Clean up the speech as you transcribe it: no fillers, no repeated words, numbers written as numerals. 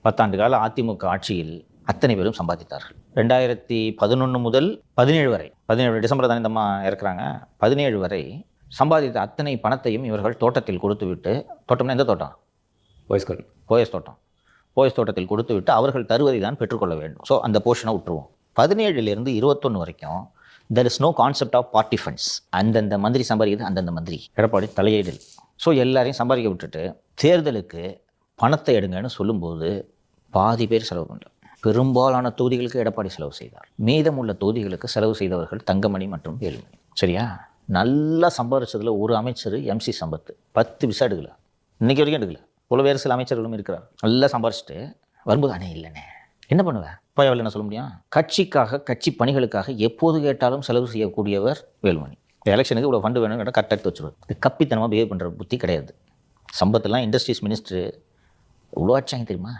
10 ஆண்டு கால அதிமுக ஆட்சியில் அத்தனை பேரும் சம்பாதித்தார்கள். 2011 முதல் 17 வரை, 17 டிசம்பர் தானே இந்த அம்மா இறக்குறாங்க, 17 வரை சம்பாதித்த அத்தனை பணத்தையும் இவர்கள் தோட்டத்தில் கொடுத்துவிட்டு, தோட்டம்னா எந்த தோட்டம்? போயஸ் தோட்டம். போயஸ் தோட்டத்தில் கொடுத்துவிட்டு அவர்கள் தருவதை தான் பெற்றுக்கொள்ள வேண்டும். ஸோ அந்த போர்ஷனை விட்டுருவோம். 17லேருந்து 21 வரைக்கும் there is no concept of party funds. அந்தந்த மந்திரி சம்பாதிக்கிறது அந்தந்த மந்திரி. எடப்பாடி தலையீடு. ஸோ எல்லாரையும் சம்பாதிக்க விட்டுட்டு தேர்தலுக்கு பணத்தை எடுங்கன்னு சொல்லும்போது பாதி பேர் செலவு பண்ணல. பெரும்பாலான தொகுதிகளுக்கு எடப்பாடி செலவு செய்தார். மீதமுள்ள தொகுதிகளுக்கு செலவு செய்தவர்கள் தங்கமணி மற்றும் வேலுமணி. சரியா? நல்லா சம்பாதிச்சதில் ஒரு அமைச்சர் MC சம்பத் 10 விசா எடுக்கல, இன்னைக்கு வரைக்கும் எடுக்கல. போல வேறு சில அமைச்சர்களும் இருக்கிறார். நல்லா சம்பாரிச்சிட்டு வரும்போது அண்ணே இல்லைண்ணே என்ன பண்ணுவேன் போய் என்ன சொல்ல முடியும்? கட்சிக்காக, கட்சி பணிகளுக்காக எப்போது கேட்டாலும் செலவு செய்யக்கூடியவர் வேலுமணி. எலெக்ஷனுக்கு இவ்வளோ ஃபண்டு வேணும் கேட்டால் கரெக்டாக எடுத்து வச்சுருவார். இது கப்பித்தனமாக பிஹேவ் பண்ணுற புத்தி கிடையாது. சம்பத்தெல்லாம் இண்டஸ்ட்ரீஸ் மினிஸ்டர் இவ்வளோ ஆச்சாங்க தெரியுமா?